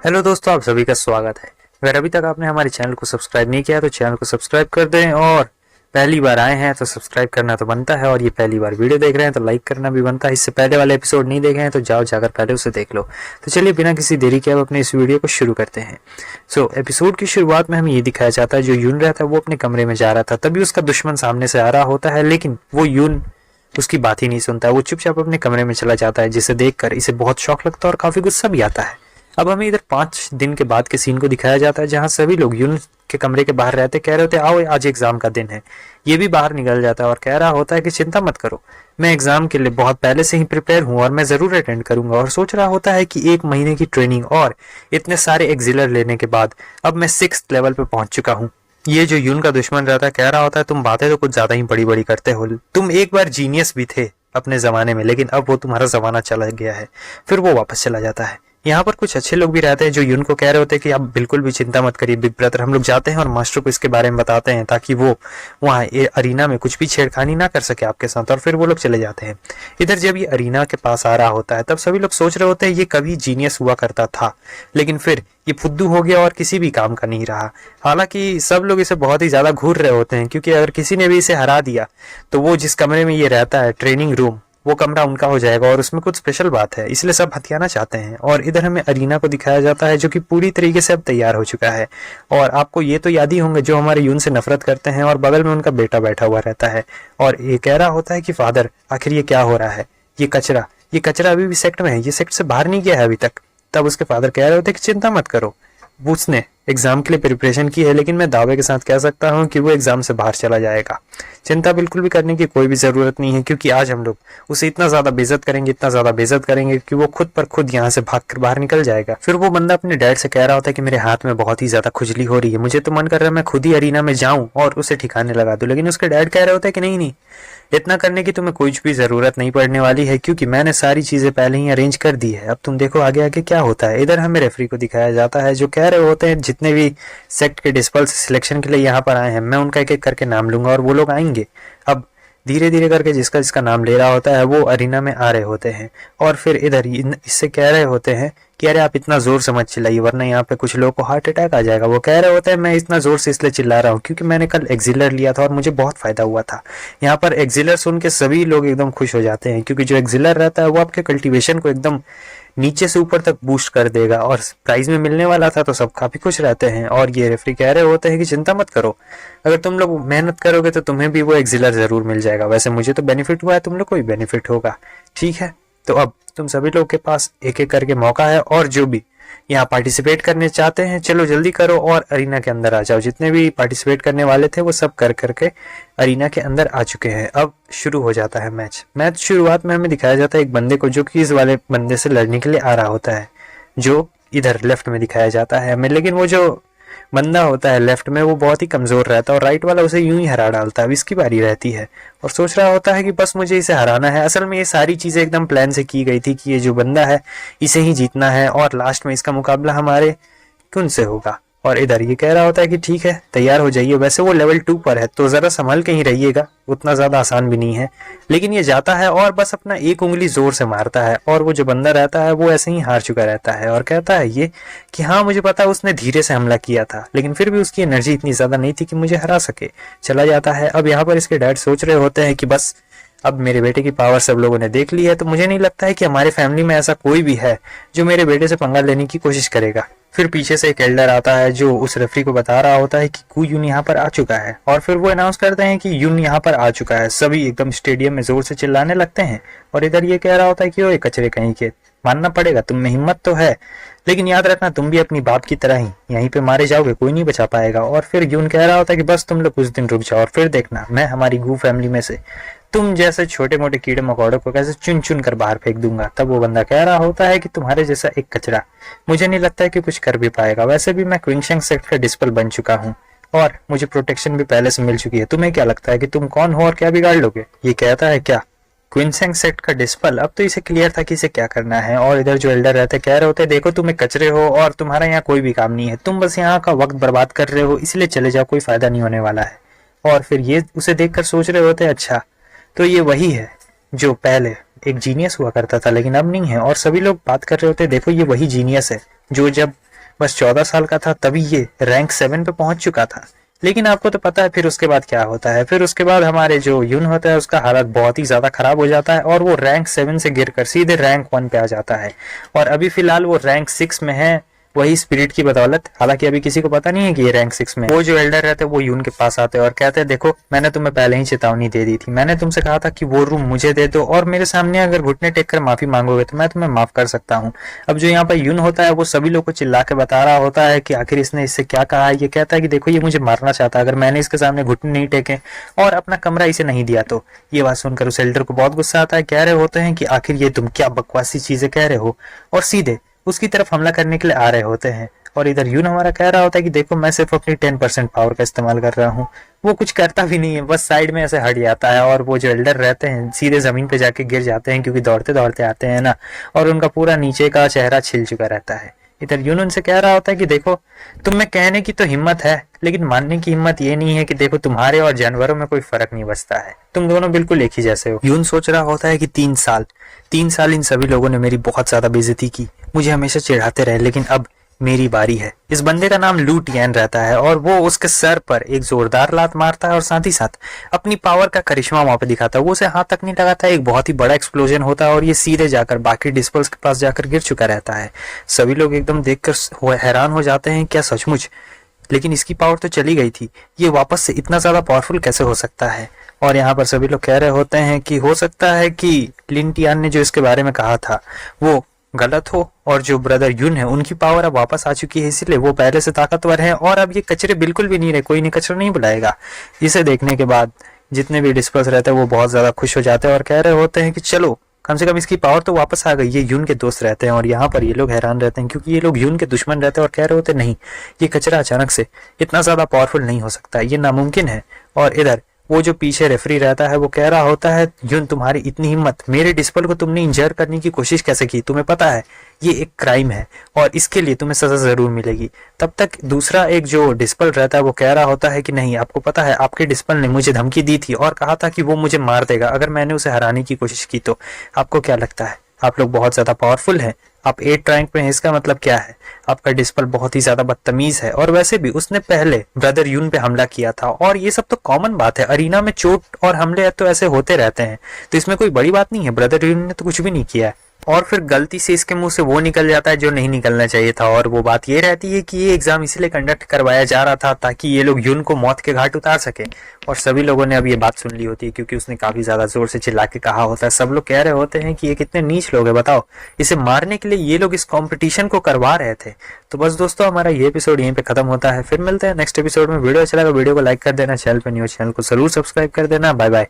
Hello दोस्तों, आप सभी का स्वागत है। अगर अभी तक आपने हमारे चैनल को सब्सक्राइब नहीं किया तो चैनल को सब्सक्राइब कर दें, और पहली बार आए हैं तो सब्सक्राइब करना तो बनता है, और ये पहली बार वीडियो देख रहे हैं तो लाइक करना भी बनता है। इससे पहले वाले एपिसोड नहीं देखे हैं तो जाओ जाकर पहले उसे देख लो। तो चलिए बिना किसी देरी के अब अपने इस वीडियो को शुरू करते हैं। एपिसोड की शुरुआत में हमें ये दिखाया जाता है, जो यून रहता है वो अपने कमरे में जा रहा था, तभी उसका दुश्मन सामने से आ रहा होता है, लेकिन वो यून उसकी बात ही नहीं सुनता। वो चुपचाप अपने कमरे में चला जाता है, जिसे देखकर इसे बहुत शौक लगता है और काफी गुस्सा भी आता है। अब हमें इधर 5 दिन के बाद के सीन को दिखाया जाता है, जहां सभी लोग यून के कमरे के बाहर रहते, कह रहे होते आओ आज एग्जाम का दिन है। ये भी बाहर निकल जाता है और कह रहा होता है कि चिंता मत करो, मैं एग्जाम के लिए बहुत पहले से ही प्रिपेयर हूँ और मैं जरूर अटेंड करूंगा। और सोच रहा होता है कि 1 महीने की ट्रेनिंग और इतने सारे एक्सिलर लेने के बाद अब मैं 6th लेवल पे पहुंच चुका हूँ। ये जो यून का दुश्मन रहता है कह रहा होता है तुम बातें तो कुछ ज्यादा ही बड़ी बड़ी करते हो, तुम एक बार जीनियस भी थे अपने जमाने में, लेकिन अब वो तुम्हारा जमाना चला गया है। फिर वो वापस चला जाता है। यहाँ पर कुछ अच्छे लोग भी रहते हैं जो यून को कह रहे होते हैं कि आप बिल्कुल भी चिंता मत करिए बिग ब्रदर, हम लोग जाते हैं और मास्टर को इसके बारे में बताते हैं ताकि वो वहाँ अरीना में कुछ भी छेड़खानी ना कर सके आपके साथ। और फिर वो लोग चले जाते हैं। इधर जब ये अरीना के पास आ रहा होता है तब सभी लोग सोच रहे होते हैं ये कभी जीनियस हुआ करता था, लेकिन फिर ये फुद्दू हो गया और किसी भी काम का नहीं रहा। हालांकि सब लोग इसे बहुत ही ज्यादा घूर रहे होते हैं, क्योंकि अगर किसी ने भी इसे हरा दिया तो वो जिस कमरे में ये रहता है, ट्रेनिंग रूम, वो कमरा उनका हो जाएगा और उसमें कुछ स्पेशल बात है, इसलिए सब हथियाना चाहते हैं। और इधर हमें अरीना को दिखाया जाता है जो कि पूरी तरीके से अब तैयार हो चुका है। और आपको ये तो याद ही होंगे जो हमारे यून से नफरत करते हैं, और बगल में उनका बेटा बैठा हुआ रहता है और ये कह रहा होता है कि फादर आखिर ये क्या हो रहा है, ये कचरा अभी भी सेक्ट में है, ये सेक्ट से बाहर नहीं गया है अभी तक। तब उसके फादर कह रहे होते कि चिंता मत करो, उसने एग्जाम के लिए प्रिपरेशन की है, लेकिन मैं दावे के साथ कह सकता हूँ कि वो एग्जाम से बाहर चला जाएगा। चिंता बिल्कुल भी करने की कोई भी जरूरत नहीं है, क्योंकि आज हम लोग उसे इतना ज्यादा बेइज्जत करेंगे कि वो खुद पर खुद यहाँ से भाग कर बाहर निकल जाएगा। फिर वो बंदा अपने डैड से कह रहा होता है कि मेरे हाथ में बहुत ही ज्यादा खुजली हो रही है, मुझे तो मन कर रहा है मैं खुद ही अरीना में जाऊं और उसे ठिकाने लगा दूं। लेकिन उसके डैड कह रहे होते हैं कि नहीं नहीं, इतना करने की तुम्हें कुछ भी जरूरत नहीं पड़ने वाली है, क्योंकि मैंने सारी चीजें पहले ही अरेंज कर दी है, अब तुम देखो आगे आगे क्या होता है। इधर हमें रेफरी को दिखाया जाता है जो कह रहे होते हैं जितने भी सेक्ट के डिस्पल्स सिलेक्शन के लिए यहाँ पर आए हैं मैं उनका एक एक करके नाम लूंगा और वो लोग आएंगे। अब धीरे धीरे करके जिसका जिसका नाम ले रहा होता है वो अरीना में आ रहे होते हैं। और फिर इधर इससे कह रहे होते हैं कि अरे आप इतना जोर से मत चिल्लाइए वरना यहाँ पे कुछ लोगों को हार्ट अटैक आ जाएगा। वो कह रहे होते हैं मैं इतना जोर से इसलिए चिल्ला रहा हूँ क्योंकि मैंने कल एक्सिलर लिया था और मुझे बहुत फायदा हुआ था। यहाँ पर एक्सिलर सुन के सभी लोग एकदम खुश हो जाते हैं, क्योंकि जो एक्सिलर रहता है वो आपके कल्टीवेशन को एकदम नीचे से ऊपर तक बूस्ट कर देगा, और प्राइज में मिलने वाला था तो सब काफी खुश रहते हैं। और ये रेफरी कह रहे होते हैं कि चिंता मत करो, अगर तुम लोग मेहनत करोगे तो तुम्हें भी वो एक्सिलर जरूर मिल जाएगा, वैसे मुझे तो बेनिफिट हुआ है, तुम लोग को भी बेनिफिट होगा, ठीक है। तो अब तुम सभी लोग के पास एक एक करके मौका है, और जो भी यहाँ पार्टिसिपेट करने चाहते हैं चलो जल्दी करो और अरीना के अंदर आ जाओ। जितने भी पार्टिसिपेट करने वाले थे वो सब कर करके अरीना के अंदर आ चुके हैं। अब शुरू हो जाता है मैच शुरुआत में हमें दिखाया जाता है एक बंदे को जो कि इस वाले बंदे से लड़ने के लिए आ रहा होता है, जो इधर लेफ्ट में दिखाया जाता है हमें। लेकिन वो जो बंदा होता है लेफ्ट में वो बहुत ही कमजोर रहता है और राइट वाला उसे यूं ही हरा डालता है। अब इसकी बारी रहती है और सोच रहा होता है कि बस मुझे इसे हराना है। असल में ये सारी चीजें एकदम प्लान से की गई थी कि ये जो बंदा है इसे ही जीतना है और लास्ट में इसका मुकाबला हमारे कुन से होगा। और इधर ये कह रहा होता है कि ठीक है तैयार हो जाइए, वैसे वो लेवल 2 पर है तो जरा संभल के ही रहिएगा, उतना ज्यादा आसान भी नहीं है। लेकिन ये जाता है और बस अपना एक उंगली जोर से मारता है, और वो जो बंदा रहता है वो ऐसे ही हार चुका रहता है और कहता है ये कि हाँ मुझे पता है उसने धीरे से हमला किया था, लेकिन फिर भी उसकी एनर्जी इतनी ज्यादा नहीं थी कि मुझे हरा सके, चला जाता है। अब यहाँ पर इसके डैड सोच रहे होते हैं कि बस अब मेरे बेटे की पावर सब लोगों ने देख ली है, तो मुझे नहीं लगता है कि हमारे फैमिली में ऐसा कोई भी है जो मेरे बेटे से पंगा लेने की कोशिश करेगा। फिर पीछे से एक एल्डर आता है जो उस रेफरी को बता रहा होता है कि कु यून यहाँ पर आ चुका है, और फिर वो अनाउंस करते हैं कि यून यहाँ पर आ चुका है। सभी एकदम स्टेडियम में जोर से चिल्लाने लगते हैं और इधर ये कह रहा होता है कि ओए कचरे कहीं के, मानना पड़ेगा तुम में हिम्मत तो है, लेकिन याद रखना तुम भी अपनी बाप की तरह ही यहीं पे मारे जाओगे, कोई नहीं बचा पाएगा। और फिर यून कह रहा होता है कि बस तुम लोग कुछ दिन रुक जाओ और फिर देखना मैं हमारी गू फैमिली में से तुम जैसे छोटे मोटे कीड़े मकोड़ों को कैसे चुन चुन कर बाहर फेंक दूंगा। तब वो बंदा कह रहा होता है कि तुम्हारे जैसा एक कचरा मुझे नहीं लगता है कि कुछ कर भी पाएगा, वैसे भी मैं क्विंगशेंग सेक्ट का डिस्पल बन चुका हूँ और मुझे प्रोटेक्शन भी पहले से मिल चुकी है, तुम्हें क्या लगता है कि तुम कौन हो और क्या बिगाड़ लोगे। ये कहता है क्या क्विंगशेंग सेक्ट का डिस्पल, अब तो इसे क्लियर था कि इसे क्या करना है। और इधर जो एल्डर रहते कह रहे होते देखो तुम एक कचरे हो और तुम्हारा यहाँ कोई भी काम नहीं है, तुम बस यहाँ का वक्त बर्बाद कर रहे हो, इसलिए चले जाओ, कोई फायदा नहीं होने वाला है। और फिर ये उसे देखकर सोच रहे होते अच्छा तो ये वही है जो पहले एक जीनियस हुआ करता था लेकिन अब नहीं है। और सभी लोग बात कर रहे होते देखो ये वही जीनियस है जो जब बस 14 साल का था तभी ये रैंक 7 पे पहुंच चुका था। लेकिन आपको तो पता है फिर उसके बाद क्या होता है। फिर उसके बाद हमारे जो यून होता है उसका हालत बहुत ही ज्यादा खराब हो जाता है और वो रैंक 7 से गिरकर सीधे रैंक 1 पे आ जाता है और अभी फिलहाल वो रैंक 6 में है, वही स्पिरिट की बदौलत। हालांकि अभी किसी को पता नहीं है कि ये रैंक 6 में। वो जो एल्डर रहते हैं वो यून के पास आते हैं और कहते हैं देखो मैंने तुम्हें पहले ही चेतावनी दे दी थी, मैंने तुमसे कहा था कि वो रूम मुझे दे दो और मेरे सामने अगर घुटने टेक कर माफी मांगोगे तो मैं तुम्हें माफ कर सकता हूँ। अब जो यहाँ पर यून होता है वो सभी लोग को चिल्ला के बता रहा होता है कि आखिर इसने इससे क्या कहा है। ये कहता है कि देखो ये मुझे मारना चाहता है, अगर मैंने इसके सामने घुटने नहीं टेके और अपना कमरा इसे नहीं दिया तो। ये बात सुनकर उस एल्डर को बहुत गुस्सा आता है, कह रहे होते हैं कि आखिर ये तुम क्या बकवासी चीजें कह रहे हो, और सीधे उसकी तरफ हमला करने के लिए आ रहे होते हैं। और इधर यून हमारा कह रहा होता है कि देखो मैं सिर्फ अपनी 10% पावर का इस्तेमाल कर रहा हूँ। वो कुछ करता भी नहीं है, बस साइड में ऐसे हट जाता है और वो जो एल्डर रहते हैं सीधे जमीन पे जाके गिर जाते हैं क्योंकि दौड़ते दौड़ते आते हैं ना, और उनका पूरा नीचे का चेहरा छिल चुका रहता है। इधर यून उनसे कह रहा होता है कि देखो तुम में कहने की तो हिम्मत है लेकिन मानने की हिम्मत ये नहीं है कि देखो तुम्हारे और जानवरों में कोई फर्क नहीं बचता है, तुम दोनों बिल्कुल एक ही जैसे हो। यून सोच रहा होता है कि 3 साल इन सभी लोगों ने मेरी बहुत ज्यादा बेइज्जती की, मुझे हमेशा चिढ़ाते रहे, लेकिन अब मेरी बारी है। इस बंदे का नाम लू टियान रहता है और वो उसके सर पर एक जोरदार लात मारता है और साथ ही साथ अपनी पावर का करिश्मा वहां पे दिखाता है। वो उसे हाथ तक नहीं लगाता है, एक बहुत ही बड़ा एक्सप्लोजन होता है और ये सीधे जाकर बाकी डिस्पल्स के पास जाकर गिर चुका रहता है। सभी लोग एकदम देखकर हैरान हो जाते हैं, क्या सचमुच, लेकिन इसकी पावर तो चली गई थी, ये वापस से इतना ज्यादा पावरफुल कैसे हो सकता है। और यहाँ पर सभी लोग कह रहे होते हैं कि हो सकता है कि लिन टियान ने जो इसके बारे में कहा था वो गलत हो और जो ब्रदर यून है उनकी पावर अब वापस आ चुकी है, इसलिए वो पहले से ताकतवर है और अब ये कचरे बिल्कुल भी नहीं रहे, कोई नहीं कचरा नहीं बुलाएगा। इसे देखने के बाद जितने भी डिस्पर्स रहते हैं वो बहुत ज्यादा खुश हो जाते हैं और कह रहे होते हैं कि चलो कम से कम इसकी पावर तो वापस आ गई। ये यून के दोस्त रहते हैं और यहाँ पर ये लोग हैरान रहते हैं क्योंकि ये लोग यून के दुश्मन रहते हैं और कह रहे होते हैं नहीं, ये कचरा अचानक से इतना ज्यादा पावरफुल नहीं हो सकता, ये नामुमकिन है। और इधर वो जो पीछे रेफरी रहता है वो कह रहा होता है यून तुम्हारी इतनी हिम्मत, मेरे डिस्पल को तुमने इंजर करने की कोशिश कैसे की, तुम्हें पता है ये एक क्राइम है और इसके लिए तुम्हें सजा जरूर मिलेगी। तब तक दूसरा एक जो डिस्पल रहता है वो कह रहा होता है कि नहीं, आपको पता है आपके डिस्पल ने मुझे धमकी दी थी और कहा था कि वो मुझे मार देगा अगर मैंने उसे हराने की कोशिश की तो। आपको क्या लगता है, आप लोग बहुत ज्यादा पावरफुल हैं, आप 8 रैंक पे हैं, इसका मतलब क्या है, आपका डिस्पल बहुत ही ज्यादा बदतमीज है। और वैसे भी उसने पहले ब्रदर यून पे हमला किया था और ये सब तो कॉमन बात है, अरीना में चोट और हमले तो ऐसे होते रहते हैं, तो इसमें कोई बड़ी बात नहीं है, ब्रदर यून ने तो कुछ भी नहीं किया है। और फिर गलती से इसके मुंह से वो निकल जाता है जो नहीं निकलना चाहिए था, और वो बात ये रहती है कि ये एग्जाम इसलिए कंडक्ट करवाया जा रहा था ताकि ये लोग यून को मौत के घाट उतार सके। और सभी लोगों ने अब ये बात सुन ली होती है क्योंकि उसने काफी ज्यादा जोर से चिल्ला के कहा होता है। सब लोग कह रहे होते हैं कि ये कितने नीच लोग हैं, बताओ इसे मारने के लिए ये लोग इस कॉम्पिटिशन को करवा रहे थे। तो बस दोस्तों हमारा ये एपिसोड यहीं पे खत्म होता है, फिर मिलते हैं नेक्स्ट एपिसोड में। वीडियो अच्छा लगा वीडियो को लाइक कर देना, चैनल पे न्यू चैनल को जरूर सब्सक्राइब कर देना। Bye bye.